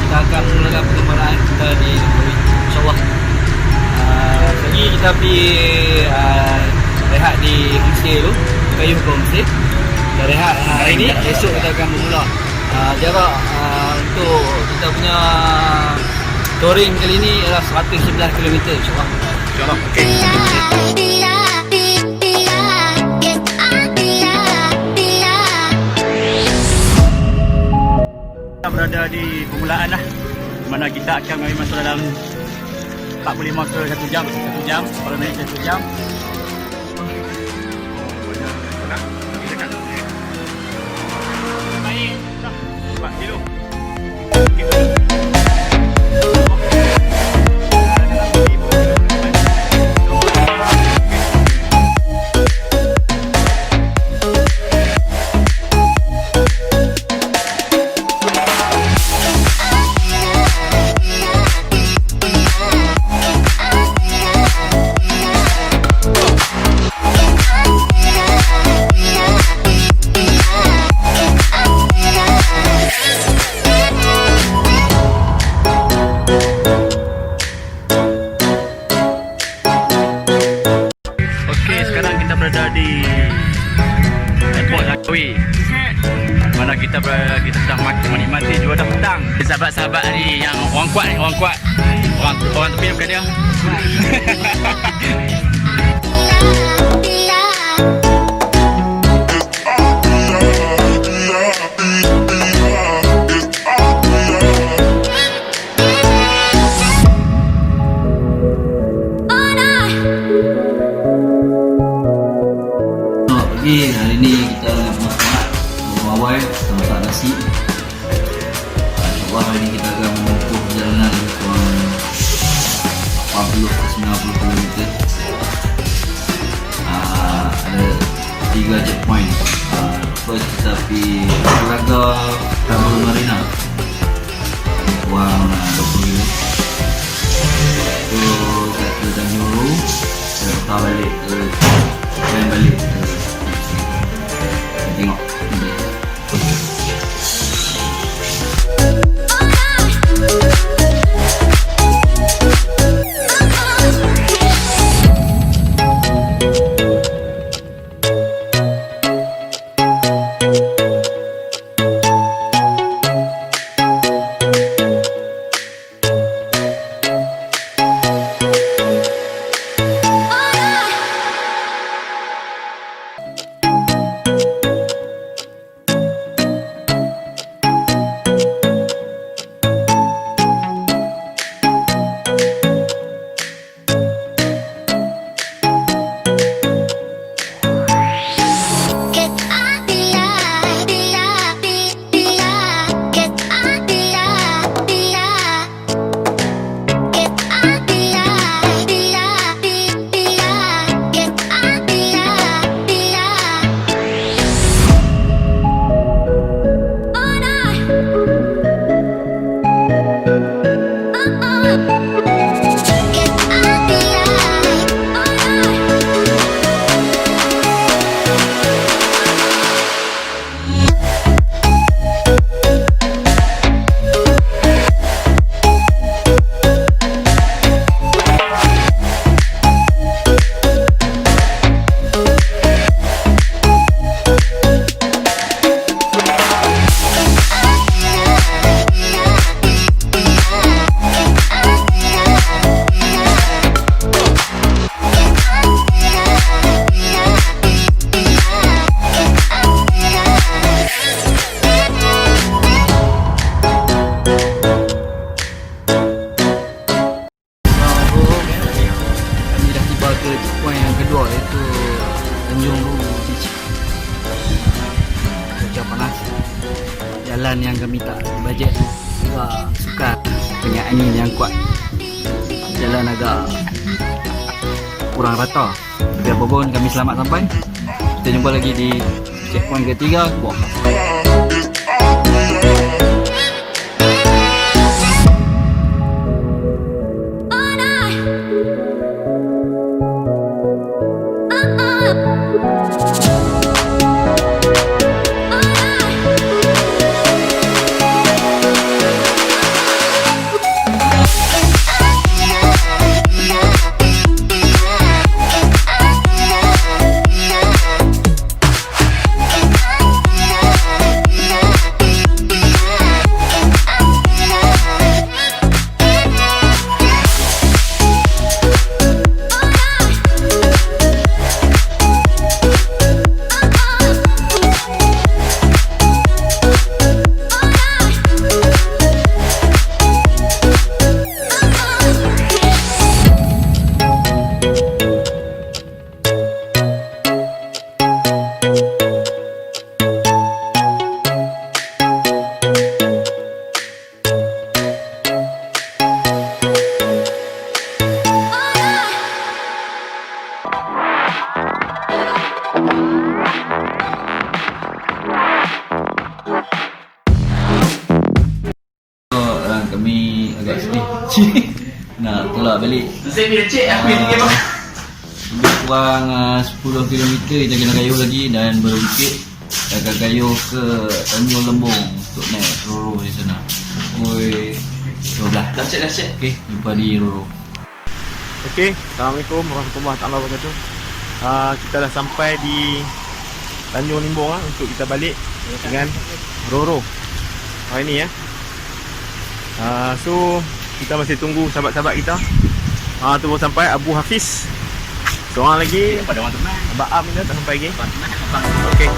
kita akan mulakan perkembangan kita di Langkawi, insyaAllah. Lagi kita pergi rehat di homestay dulu, kayuhan homestay. Kita rehat hari ni, esok kita akan bermula. Jarak untuk kita punya touring kali ni ialah 111 km, insyaAllah. InsyaAllah, okey. Kita berada di permulaan lah, mana kita akan masuk dalam 45 ke 1 jam, 1 jam, kalau naik 1 jam. Berada di airport Langkawi, mana kita sedang menikmati juara petang. Sahabat-sahabat ni yang orang kuat ni, orang tepi bukan dia. Hari ni kita masak bawai sama masak nasi. InsyaAllah hari ni kita akan menempuh perjalanan lebih kurang 40 ke 90 km. Ada 3 checkpoint. First kita pergi Laga Travel Marina, kurang 20 km. So kita Tanjung Ru, kita putar balik ke balik ke tengok ni. Jalan yang kami tak bajet agak sukar dengan angin yang kuat. Jalan agak kurang rata. Biar apapun kami selamat sampai. Kita jumpa lagi di checkpoint ketiga. Kami agak sedih nak pulak balik. Saya bila cik aku yang tinggal Lebih kurang 10 km kita kena kayuh lagi dan berbukit akan kayuh ke Tanjung Lembong untuk naik Roro di sana. Pukul 12. Dah cik. Okey, jumpa di Roro. Okey, Assalamualaikum warahmatullahi taala wabarakatuh. Kita dah sampai di Tanjung Limbong untuk kita balik dengan Roro hari ni ya. So kita masih tunggu sahabat-sahabat kita. Tu baru sampai Abu Hafiz. Seorang lagi pada orang teman. Abang Am ni dah tak sampai lagi. Teman. Okey.